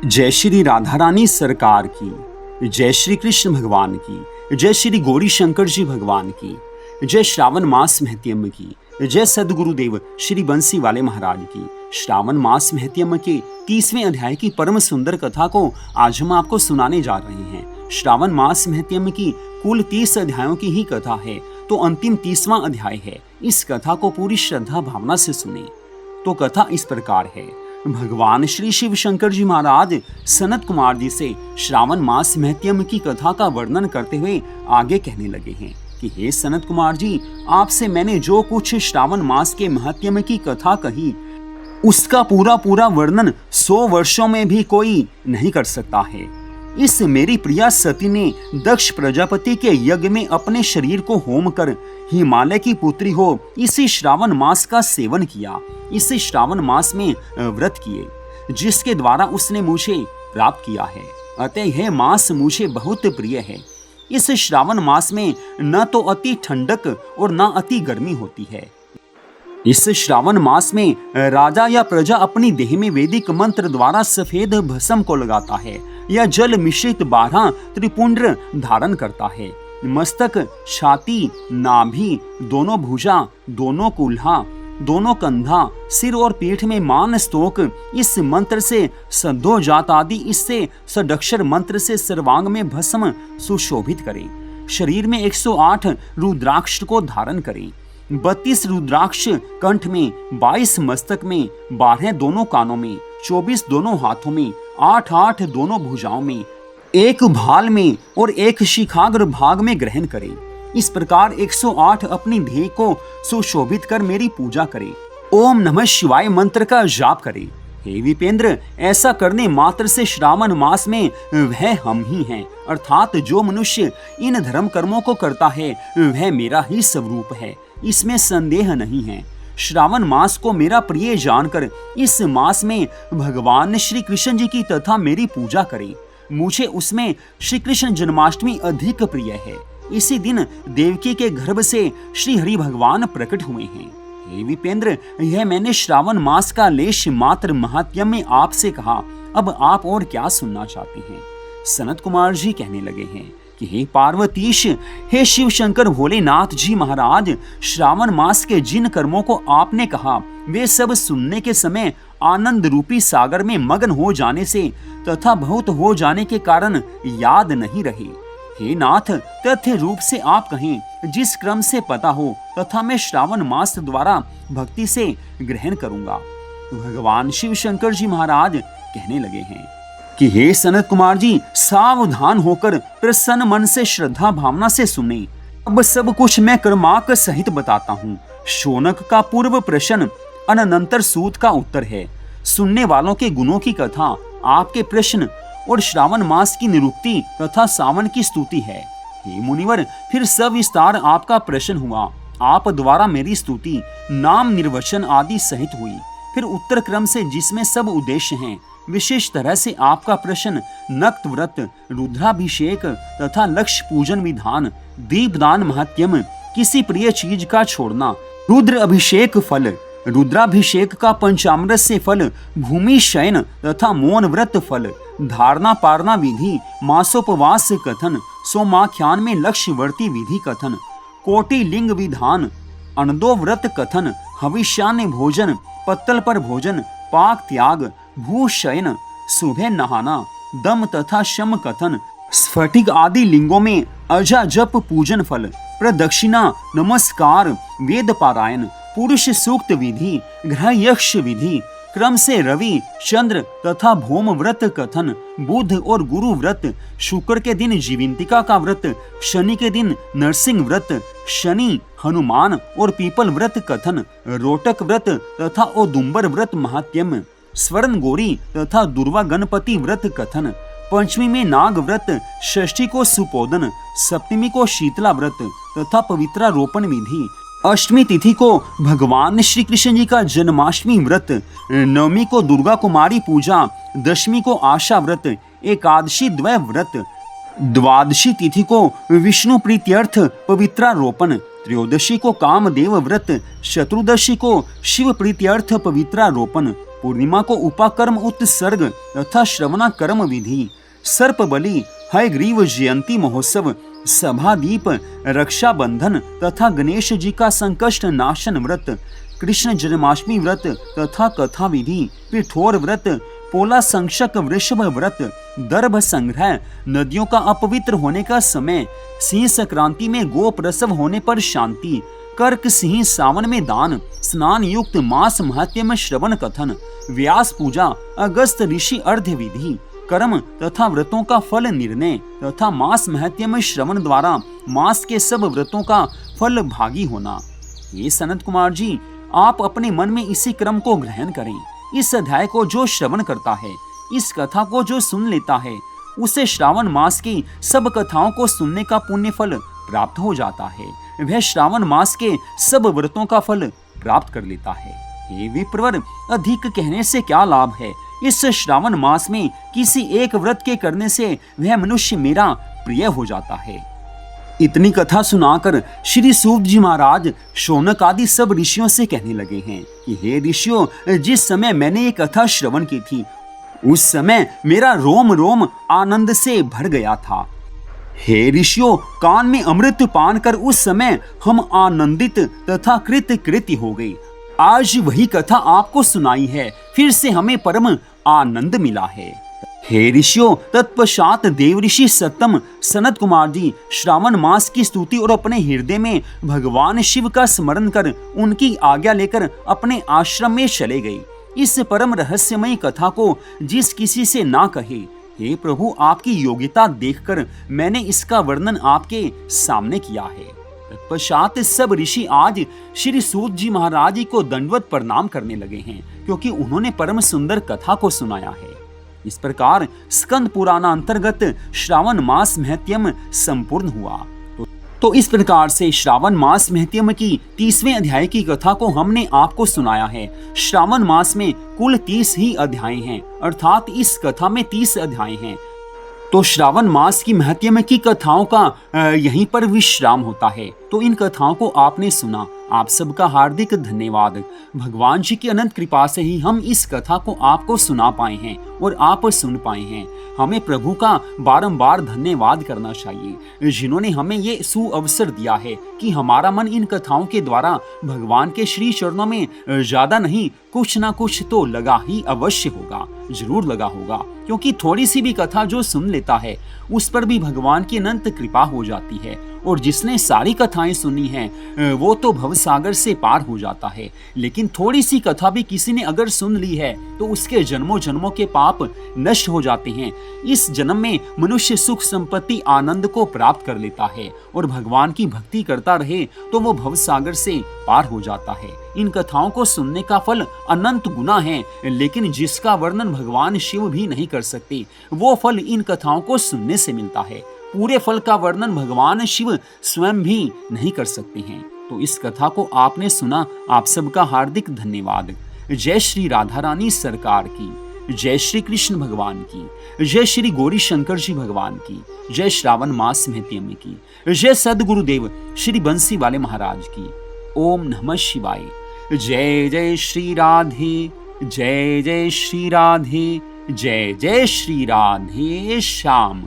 जय श्री राधा रानी सरकार की, जय श्री कृष्ण भगवान की, जय श्री गौरी शंकर जी भगवान की, जय श्रावण मास महत्यम की, जय सदगुरुदेव श्री बंसी वाले महाराज की। श्रावण मास महत्यम के 30वें अध्याय की परम सुंदर कथा को आज हम आपको सुनाने जा रहे हैं। श्रावण मास महत्यम की कुल 30 अध्यायों की ही कथा है, तो अंतिम 30वां अध्याय है। इस कथा को पूरी श्रद्धा भावना से सुने। तो कथा इस प्रकार है। भगवान श्री शिव शंकर जी महाराज सनत कुमार जी से श्रावण मास महत्यम की कथा का वर्णन करते हुए आगे कहने लगे हैं कि हे सनत कुमार जी, आपसे मैंने जो कुछ श्रावण मास के महत्यम की कथा कही, उसका पूरा वर्णन 100 वर्षों में भी कोई नहीं कर सकता है। इस मेरी प्रिया सती ने दक्ष प्रजापति के यज्ञ में अपने शरीर को होम कर हिमालय की पुत्री हो इसी श्रावण मास का सेवन किया। इसी श्रावण मास में व्रत किए, जिसके द्वारा उसने मुझे प्राप्त किया है। अतः यह मास मुझे बहुत प्रिय है। इस श्रावण मास में न तो अति ठंडक और न अति गर्मी होती है। इस श्रावण मास में राजा या प्रजा अपनी देह में वैदिक मंत्र द्वारा सफेद भस्म को लगाता है या जल मिश्रित 12 त्रिपुंड्र धारण करता है। मस्तक, छाती, नाभि, दोनों भुजा, दोनों कुल्हा, दोनों कंधा, सिर और पीठ में मान स्तोक इस मंत्र से सद्धो जात आदि इससे षडक्षर मंत्र से सर्वांग में भस्म सुशोभित करे। शरीर में 108 रुद्राक्ष को धारण करे। 32 रुद्राक्ष कंठ में, 22 मस्तक में, 12 दोनों कानों में, 24 दोनों हाथों में, 8 दोनों भुजाओं में, 1 भाल में और 1 शिखाग्र भाग में ग्रहण करे। इस प्रकार 108 अपनी देह को सुशोभित कर मेरी पूजा करे। ओम नमः शिवाय मंत्र का जाप करे। हे विपेंद्र, ऐसा करने मात्र से श्रावण मास में वह हम ही हैं, अर्थात जो मनुष्य इन धर्म कर्मों को करता है वह मेरा ही स्वरूप है, इसमें संदेह नहीं है। श्रावण मास को मेरा प्रिय जानकर इस मास में भगवान श्री कृष्ण जी की तथा मेरी पूजा करें। मुझे उसमें श्री कृष्ण जन्माष्टमी अधिक प्रिय है। इसी दिन देवकी के गर्भ से श्री हरि भगवान प्रकट हुए हैं। हे विपेंद्र, यह मैंने श्रावण मास का लेश मात्र महात्म्य में आपसे कहा। अब आप और क्या सुनना चाहते हैं? सनत कुमार जी कहने लगे हैं कि हे पार्वतीश, हे शिव शंकर भोलेनाथ जी महाराज, श्रावण मास के जिन कर्मों को आपने कहा वे सब सुनने के समय आनंद रूपी सागर में मग्न हो जाने से तथा बहुत हो जाने के कारण याद नहीं रहे। हे नाथ, तथ्य रूप से आप कहें, जिस क्रम से पता हो तथा मैं श्रावण मास द्वारा भक्ति से ग्रहण करूंगा। भगवान शिव शंकर जी महाराज कहने लगे हैं कि हे सनत कुमार जी, सावधान होकर प्रसन्न मन से श्रद्धा भावना से सुने। अब सब कुछ मैं क्रमांक सहित बताता हूँ। शौनक का पूर्व प्रश्न अनंतर सूत का उत्तर है। सुनने वालों के गुणों की कथा, आपके प्रश्न और श्रावण मास की निरुक्ति तथा सावन की स्तुति है। हे मुनिवर, फिर सविस्तार आपका प्रश्न हुआ। आप द्वारा मेरी स्तुति, नाम निर्वचन आदि सहित हुई। फिर उत्तर क्रम से, जिसमें सब उद्देश्य हैं, विशेष तरह से आपका प्रश्न नक्त व्रत, रुद्राभिषेक तथा लक्ष्य पूजन विधान, दीपदान महत्यम, किसी प्रिय चीज का छोड़ना, रुद्र अभिषेक फल, रुद्राभिषेक का पंचामृत से फल, भूमि शयन तथा मौन व्रत फल, धारणा पारणा विधि, मासोपवास कथन, सोमाख्यान में लक्ष्यवर्ती विधि कथन, कोटि लिंग विधान, अनदो व्रत कथन, हविष्यान्य भोजन, पत्तल पर भोजन, पाक त्याग, भूशयन, सुबह नहाना, दम तथा शम कथन, स्फटिक आदि लिंगों में अजा जप पूजन फल, प्रदक्षिणा, नमस्कार, वेद पारायण, पुरुष सूक्त विधि, ग्रह यक्ष विधि, क्रम से रवि, चंद्र तथा भौम व्रत कथन, बुध और गुरु व्रत, शुक्र के दिन जीविंतिका का व्रत, शनि के दिन नरसिंह व्रत, शनि, हनुमान और पीपल व्रत कथन, रोटक व्रत तथा औदुंबर व्रत महात्यम, स्वर्ण गौरी तथा दुर्वा गणपति व्रत कथन, पंचमी में नाग व्रत, षष्ठी को सुपोदन, सप्तमी को शीतला व्रत तथा पवित्रारोपण विधि, अष्टमी तिथि को भगवान श्री कृष्ण जी का जन्माष्टमी व्रत, नवमी को दुर्गा कुमारी पूजा, दशमी को आशा व्रत, एकादशी द्वय व्रत, द्वादशी तिथि को विष्णु प्रीत्यर्थ पवित्रारोपण, त्रयोदशी को कामदेव व्रत, चतुर्दशी को शिव प्रीत्यर्थ पवित्रारोपण, पूर्णिमा को उपाकर्म उत्सर्ग तथा श्रवणा कर्म विधि, सर्प बलि, हयग्रीव जयंती महोत्सव, सभादीप, रक्षाबंधन तथा गणेश जी का संकष्ट नाशन व्रत, कृष्ण जन्माष्टमी व्रत तथा कथा विधि, पिठोर व्रत, पोला संक्षक वृषभ व्रत, दर्भ संग्रह, नदियों का अपवित्र होने का समय, सिंह संक्रांति में गो प्रसव होने पर शांति, कर्क सिंह सावन में दान, स्नान युक्त मास महत्य श्रवण कथन, व्यास पूजा, अगस्त ऋषि अर्ध्य विधि, कर्म तथा व्रतों का फल निर्णय तथा मास महत्य श्रवण द्वारा मास के सब व्रतों का फल भागी होना। ये सनत कुमार जी, आप अपने मन में इसी क्रम को ग्रहण करें। इस अध्याय को जो श्रवण करता है, इस कथा को जो सुन लेता है, उसे श्रावण मास की सब कथाओं को सुनने का पुण्य फल प्राप्त हो जाता है। वह श्रावण मास के सब व्रतों का फल प्राप्त कर लेता है। हे विप्रवर, अधिक कहने से क्या लाभ है। इस श्रावण मास में किसी एक व्रत के करने से वह मनुष्य मेरा प्रिय हो जाता है। इतनी कथा सुनाकर श्री सूत जी महाराज शौनक आदि सब ऋषियों से कहने लगे हैं कि हे ऋषियों, जिस समय मैंने ये कथा श्रवण की थी, उस समय मेरा रोम रोम आनंद से भर गया था। हे ऋषियों, कान में अमृत पान कर उस समय हम आनंदित तथा कृतकृत्य हो गए। आज वही कथा आपको सुनाई है, फिर से हमें परम आनंद मिला है। हे ऋषियों, तत्पश्चात देव ऋषि सत्तम सनत कुमार जी श्रावण मास की स्तुति और अपने हृदय में भगवान शिव का स्मरण कर उनकी आज्ञा लेकर अपने आश्रम में चले गए। इस परम रहस्यमय कथा को जिस किसी से ना कहे, हे प्रभु, आपकी योग्यता देखकर मैंने इसका वर्णन आपके सामने किया है। तत्पश्चात सब ऋषि आज श्री सूत जी महाराज जी को दंडवत प्रणाम करने लगे हैं, क्योंकि उन्होंने परम सुंदर कथा को सुनाया है। इस प्रकार स्कंद पुराण अंतर्गत श्रावण मास महत्यम संपूर्ण हुआ। तो इस प्रकार से श्रावण मास महत्यम की 30वें अध्याय की कथा को हमने आपको सुनाया है। श्रावण मास में कुल 30 ही अध्याय हैं, अर्थात इस कथा में 30 अध्याय हैं। तो श्रावण मास की महत्यम की कथाओं का यहीं पर विश्राम होता है। तो इन कथाओं को आपने सुना, आप सबका हार्दिक धन्यवाद। भगवान जी की अनंत कृपा से ही हम इस कथा को आपको सुना पाए हैं और आप सुन पाए हैं। हमें प्रभु का बारंबार धन्यवाद करना चाहिए, जिन्होंने हमें ये सुअवसर दिया है कि हमारा मन इन कथाओं के द्वारा भगवान के श्री चरणों में ज्यादा नहीं, कुछ ना कुछ तो लगा ही अवश्य होगा, जरूर लगा होगा। क्योंकि थोड़ी सी भी कथा जो सुन लेता है, उस पर भी भगवान की अनंत कृपा हो जाती है। और जिसने सारी कथाएं सुनी हैं, वो तो भवसागर से पार हो जाता है। लेकिन थोड़ी सी कथा भी किसी ने अगर सुन ली है, तो उसके जन्मों जन्मों के पाप नष्ट हो जाते हैं। इस जन्म में मनुष्य सुख संपत्ति आनंद को प्राप्त कर लेता है और भगवान की भक्ति करता रहे तो वो भवसागर से पार हो जाता है। इन कथाओं को सुनने का फल अनंत गुना है, लेकिन जिसका वर्णन भगवान शिव भी नहीं कर सकते, वो फल इन कथाओं को सुनने से मिलता है। पूरे फल का वर्णन भगवान शिव स्वयं भी नहीं कर सकते हैं। तो इस कथा को आपने सुना, आप सबका हार्दिक धन्यवाद। जय श्री राधा रानी सरकार की, जय श्री कृष्ण भगवान की, जय श्री गौरी शंकर जी भगवान की, जय श्रावण मास महत्यम की, जय सदगुरुदेव श्री बंसी वाले महाराज की। ओम नमः शिवाय। जय जय श्री राधे, जय जय श्री राधे, जय जय श्री राधे श्याम।